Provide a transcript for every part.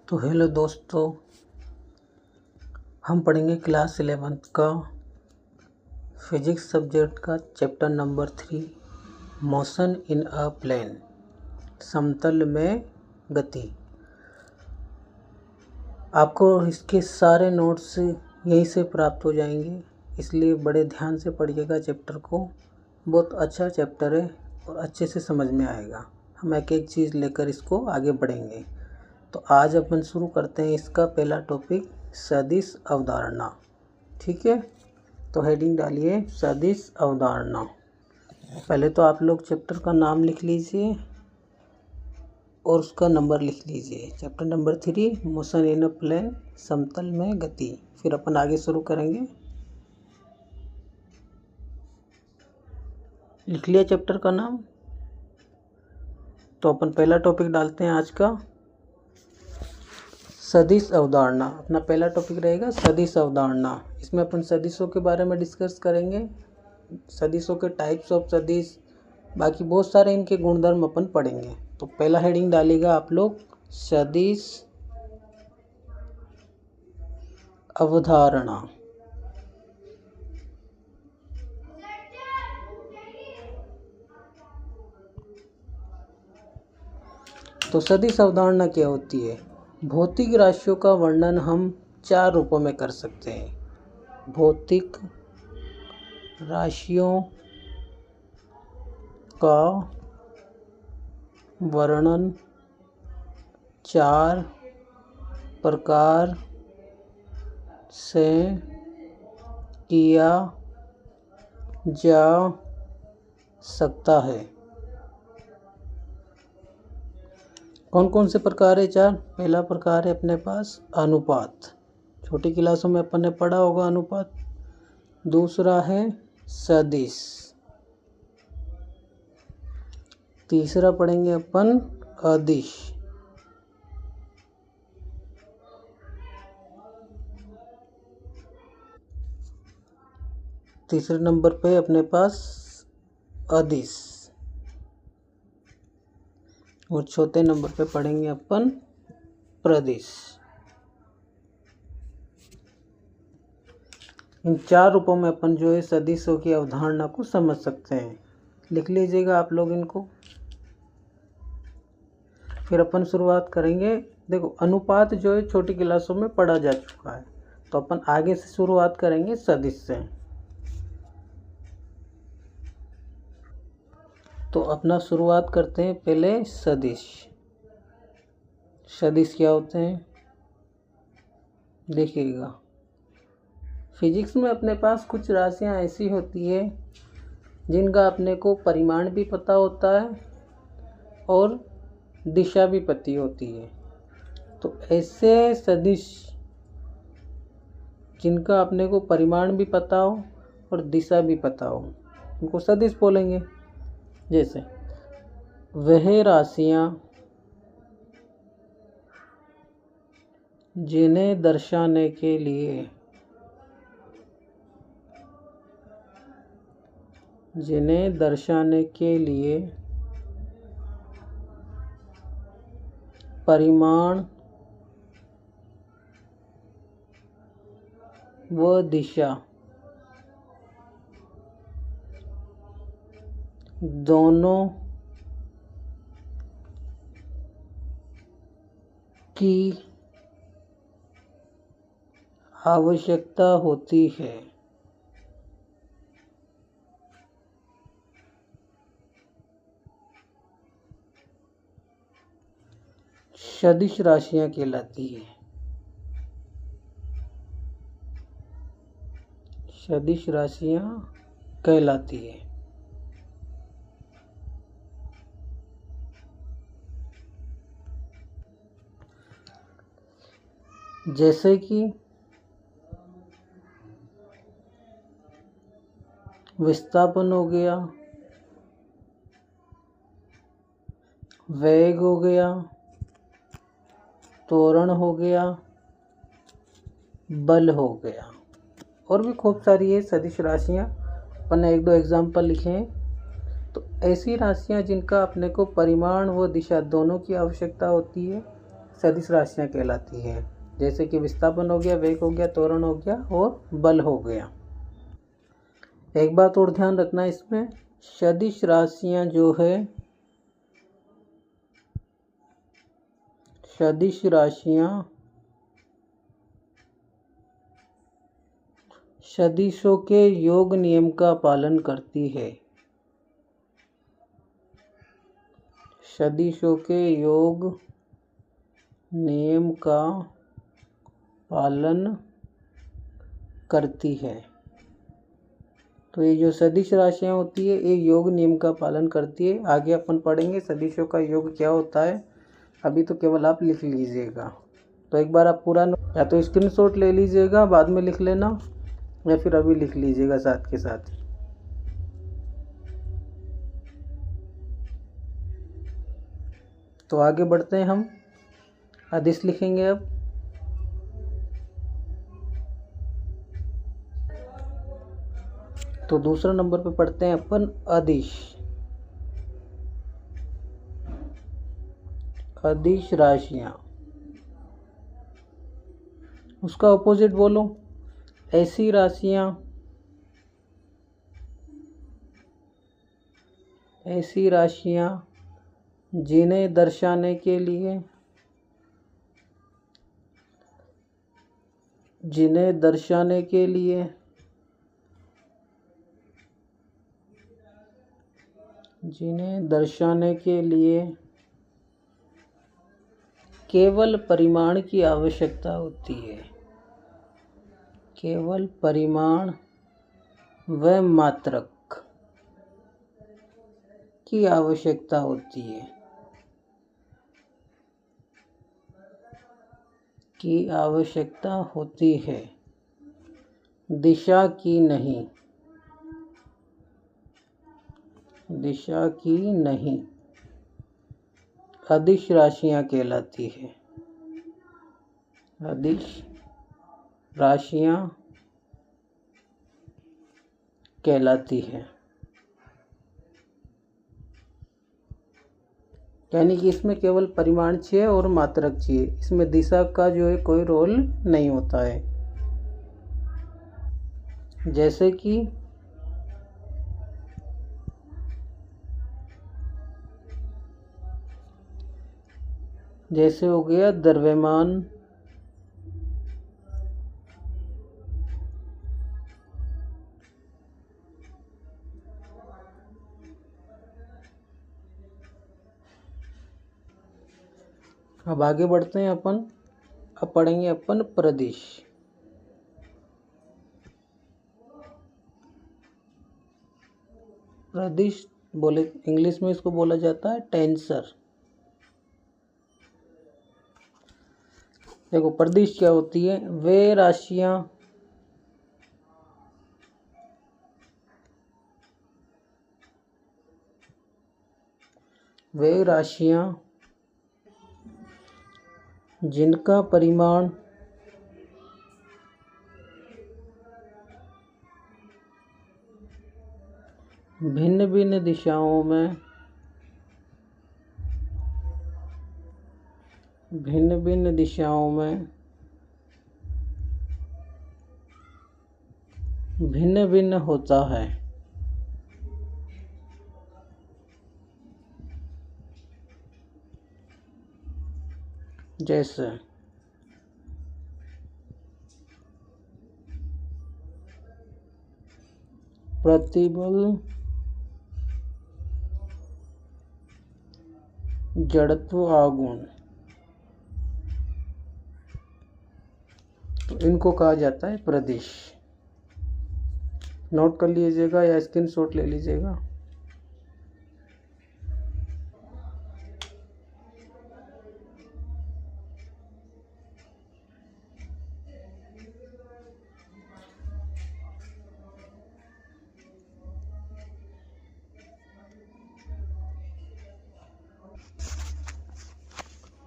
तो हेलो दोस्तों, हम पढ़ेंगे क्लास 11th का फिजिक्स सब्जेक्ट का chapter number 3 motion in a plane, समतल में गति। आपको इसके सारे नोट्स यहीं से प्राप्त हो जाएंगे, इसलिए बड़े ध्यान से पढ़िएगा चैप्टर को। बहुत अच्छा चैप्टर है और अच्छे से समझ में आएगा। हम एक एक चीज़ लेकर इसको आगे बढ़ेंगे। तो आज अपन शुरू करते हैं इसका पहला टॉपिक, सदिश अवधारणा। ठीक है, तो हेडिंग डालिए सदिश अवधारणा। पहले तो आप लोग चैप्टर का नाम लिख लीजिए और उसका नंबर लिख लीजिए। Chapter number 3 motion in a plane, समतल में गति। फिर अपन आगे शुरू करेंगे। लिख लिया चैप्टर का नाम। तो अपन पहला टॉपिक डालते हैं आज का, सदिश अवधारणा। अपना पहला टॉपिक रहेगा सदिश अवधारणा। इसमें अपन सदिशों के बारे में डिस्कस करेंगे, सदिशों के टाइप्स ऑफ सदिश, बाकी बहुत सारे इनके गुणधर्म अपन पढ़ेंगे। तो पहला हेडिंग डालेगा आप लोग सदिश अवधारणा। तो सदिश अवधारणा क्या होती है? भौतिक राशियों का वर्णन हम 4 रूपों में कर सकते हैं। भौतिक राशियों का वर्णन 4 प्रकार से किया जा सकता है। कौन कौन से प्रकार है? 4। पहला प्रकार है अपने पास अनुपात, छोटी क्लासों में अपन ने पढ़ा होगा अनुपात। दूसरा है सदिश। तीसरा पढ़ेंगे अपन अदिश। तीसरे नंबर पे अपने पास अदिश और चौथे नंबर पे पढ़ेंगे अपन प्रदिश। इन 4 रूपों में अपन जो है सदिशों की अवधारणा को समझ सकते हैं। लिख लीजिएगा आप लोग इनको। फिर अपन शुरुआत करेंगे। देखो, अनुपात जो है छोटी क्लासों में पढ़ा जा चुका है, तो अपन आगे से शुरुआत करेंगे सदिश से। तो अपना शुरुआत करते हैं पहले सदिश। सदिश क्या होते हैं देखिएगा। फिजिक्स में अपने पास कुछ राशियां ऐसी होती है जिनका अपने को परिमाण भी पता होता है और दिशा भी पता होती है। तो ऐसे सदिश जिनका अपने को परिमाण भी पता हो और दिशा भी पता हो, उनको सदिश बोलेंगे। जैसे वह राशियां जिन्हें दर्शाने के लिए परिमाण व दिशा दोनों की आवश्यकता होती है। सदिश राशियां कहलाती है। सदिश राशियां कहलाती है। जैसे कि विस्थापन हो गया, वेग हो गया, त्वरण हो गया, बल हो गया, और भी खूब सारी है सदिश राशियाँ। अपन ने 1-2 एग्जाम्पल लिखे हैं। तो ऐसी राशियाँ जिनका अपने को परिमाण व दिशा दोनों की आवश्यकता होती है, सदिश राशियाँ कहलाती है, जैसे कि विस्थापन हो गया, वेग हो गया, त्वरण हो गया और बल हो गया। एक बात और ध्यान रखना इसमें, सदिश राशियाँ जो है, सदिश राशियाँ सदिशों के योग नियम का पालन करती है। सदिशों के योग नियम का पालन करती है। तो ये जो सदिश राशियाँ होती है ये योग नियम का पालन करती है। आगे अपन पढ़ेंगे सदिशों का योग क्या होता है, अभी तो केवल आप लिख लीजिएगा। तो एक बार आप पूरा या तो स्क्रीनशॉट ले लीजिएगा, बाद में लिख लेना, या फिर अभी लिख लीजिएगा साथ के साथ। तो आगे बढ़ते हैं, हम अदिश लिखेंगे अब। तो दूसरा नंबर पे पढ़ते हैं अपन अदिश। अदिश राशियाँ, उसका ऑपोजिट बोलो, ऐसी राशियाँ, ऐसी राशियाँ जिन्हें दर्शाने के लिए, जिन्हें दर्शाने के लिए जिन्हें दर्शाने के लिए केवल परिमाण की आवश्यकता होती है। केवल परिमाण व मात्रक की आवश्यकता होती है, की आवश्यकता होती है, दिशा की नहीं, दिशा की नहीं, अदिश राशियाँ कहलाती है। अदिश राशियाँ कहलाती है। यानी कि इसमें केवल परिमाण चाहिए और मात्रक चाहिए, इसमें दिशा का जो है कोई रोल नहीं होता है। जैसे कि जैसे हो गया द्रव्यमान, अब आगे बढ़ते हैं अपन। अब पढ़ेंगे अपन प्रदेश। प्रदेश बोले इंग्लिश में इसको बोला जाता है टेंसर। देखो प्रदेश क्या होती है, वे राशियाँ जिनका परिमाण भिन्न भिन्न दिशाओं में भिन्न भिन्न होता है। जैसे प्रतिबल, जड़त्व, आघूर्ण, तो इनको कहा जाता है प्रदेश। नोट कर लीजिएगा या स्क्रीनशॉट ले लीजिएगा।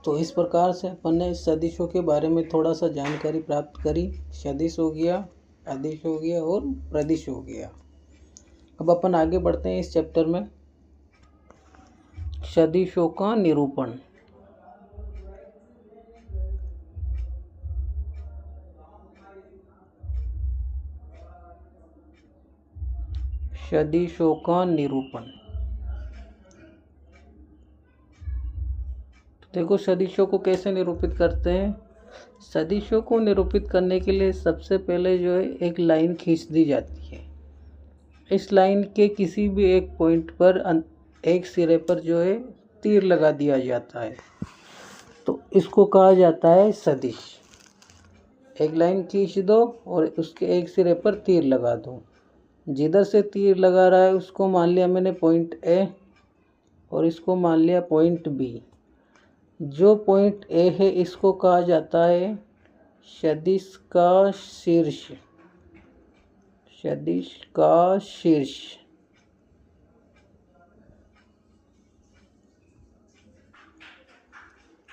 तो इस प्रकार से अपन ने सदिशों के बारे में थोड़ा सा जानकारी प्राप्त करी। सदिश हो गया, अदिश हो गया और प्रदिश हो गया। अब अपन आगे बढ़ते हैं इस चैप्टर में, सदिशों का निरूपण। सदिशों का निरूपण। देखो सदिशों को कैसे निरूपित करते हैं। सदिशों को निरूपित करने के लिए सबसे पहले जो है एक लाइन खींच दी जाती है। इस लाइन के किसी भी एक पॉइंट पर एक सिरे पर जो है तीर लगा दिया जाता है, तो इसको कहा जाता है सदिश। एक लाइन खींच दो और उसके एक सिरे पर तीर लगा दो। जिधर से तीर लगा रहा है उसको मान लिया मैंने पॉइंट ए और इसको मान लिया पॉइंट बी। जो पॉइंट ए है इसको कहा जाता है सदिश का शीर्ष। सदिश का शीर्ष।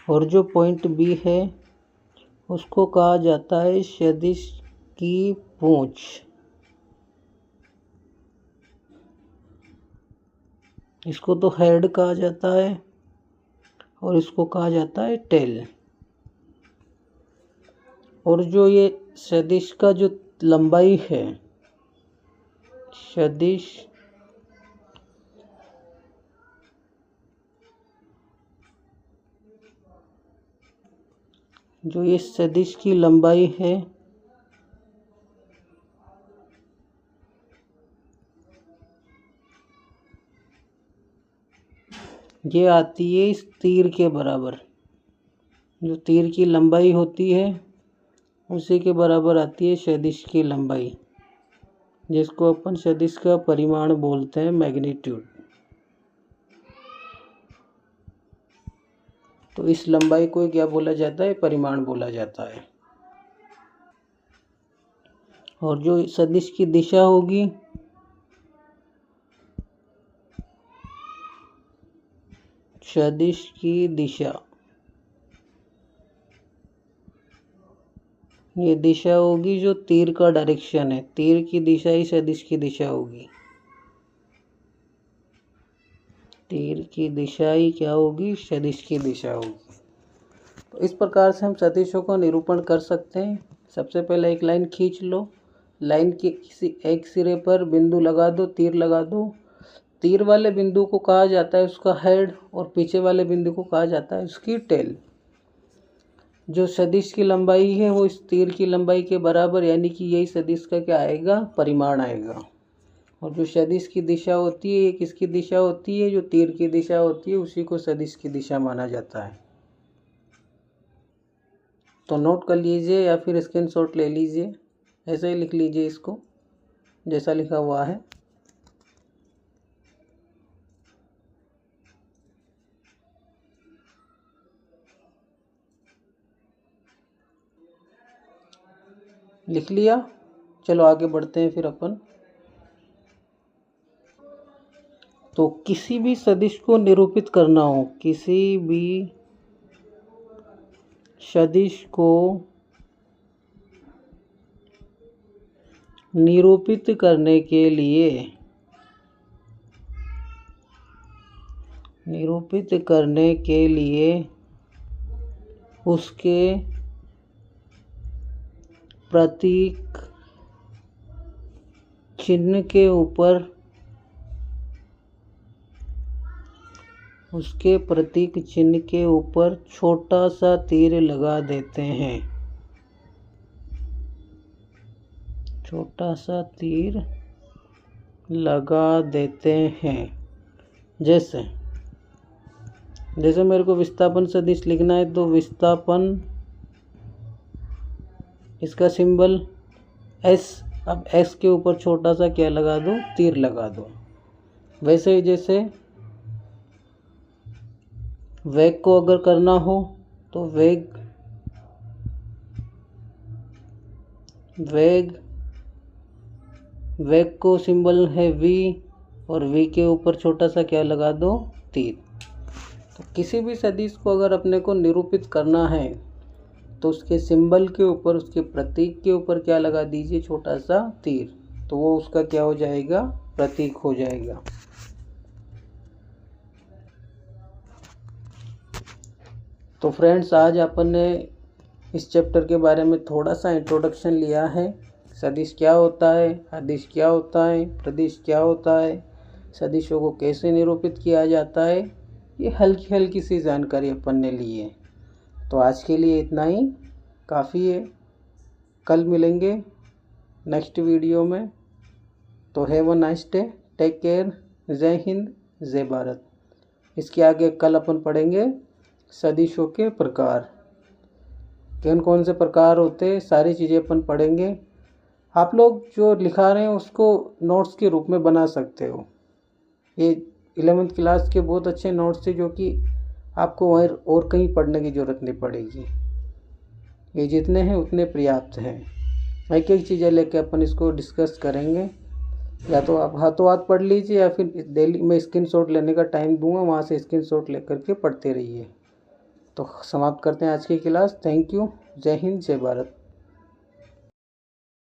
और जो पॉइंट बी है उसको कहा जाता है सदिश की पूंछ। इसको तो हेड कहा जाता है और इसको कहा जाता है टेल। और जो ये सदिश का जो लंबाई है, सदिश जो ये सदिश की लंबाई है ये आती है इस तीर के बराबर। जो तीर की लंबाई होती है उसी के बराबर आती है सदिश की लंबाई, जिसको अपन सदिश का परिमाण बोलते हैं, मैग्नीट्यूड। तो इस लंबाई को क्या बोला जाता है, परिमाण बोला जाता है। और जो सदिश की दिशा होगी सदिश की दिशा, ये दिशा होगी जो तीर का डायरेक्शन है। तीर की दिशा ही सदिश की दिशा होगी। तीर की दिशा ही क्या होगी, सदिश की दिशा होगी। तो इस प्रकार से हम सदिशों का निरूपण कर सकते हैं। सबसे पहले एक लाइन खींच लो, लाइन के किसी एक सिरे पर बिंदु लगा दो, तीर लगा दो। तीर वाले बिंदु को कहा जाता है उसका हेड और पीछे वाले बिंदु को कहा जाता है उसकी टेल। जो सदिश की लंबाई है वो इस तीर की लंबाई के बराबर, यानी कि यही सदिश का क्या आएगा, परिमाण आएगा। और जो सदिश की दिशा होती है ये किसकी दिशा होती है, जो तीर की दिशा होती है उसी को सदिश की दिशा माना जाता है। तो नोट कर लीजिए या फिर स्क्रीनशॉट ले लीजिए, ऐसे ही लिख लीजिए इसको जैसा लिखा हुआ है। लिख लिया, चलो आगे बढ़ते हैं फिर अपन। तो किसी भी सदिश को निरूपित करना हो, किसी भी सदिश को निरूपित करने के लिए उसके प्रतीक चिन्ह के ऊपर छोटा सा तीर लगा देते हैं। छोटा सा तीर लगा देते हैं। जैसे मेरे को विस्थापन सदिश लिखना है तो विस्थापन, इसका सिंबल एस। अब एस के ऊपर छोटा सा क्या लगा दो, तीर लगा दो। वैसे ही जैसे वेग को अगर करना हो तो वेग को सिंबल है वी और वी के ऊपर छोटा सा क्या लगा दो, तीर। तो किसी भी सदिश को अगर अपने को निरूपित करना है तो उसके सिंबल के ऊपर, उसके प्रतीक के ऊपर क्या लगा दीजिए, छोटा सा तीर। तो वो उसका क्या हो जाएगा, प्रतीक हो जाएगा। तो फ्रेंड्स आज अपन ने इस चैप्टर के बारे में थोड़ा सा इंट्रोडक्शन लिया है सदिश क्या होता है, अदिश क्या होता है, प्रदिश क्या होता है, सदिशों को कैसे निरूपित किया जाता है, ये हल्की हल्की सी जानकारी अपन ने ली है। तो आज के लिए इतना ही काफ़ी है। कल मिलेंगे नेक्स्ट वीडियो में। तो have a nice day, take care, जय हिंद, जय भारत। इसके आगे कल अपन पढ़ेंगे सदिशों के प्रकार, कौन कौन से प्रकार होते हैं, सारी चीज़ें अपन पढ़ेंगे। आप लोग जो लिखा रहे हैं उसको नोट्स के रूप में बना सकते हो। ये 11th क्लास के बहुत अच्छे नोट्स थे जो कि आपको और कहीं पढ़ने की ज़रूरत नहीं पड़ेगी। ये जितने हैं उतने पर्याप्त हैं। एक एक चीज़ें लेके अपन इसको डिस्कस करेंगे। या तो आप हाथों हाथ पढ़ लीजिए या फिर डेली में स्क्रीनशॉट लेने का टाइम दूंगा, वहाँ से स्क्रीनशॉट लेकर के पढ़ते रहिए। तो समाप्त करते हैं आज की क्लास। Thank you. जय हिंद, जय भारत।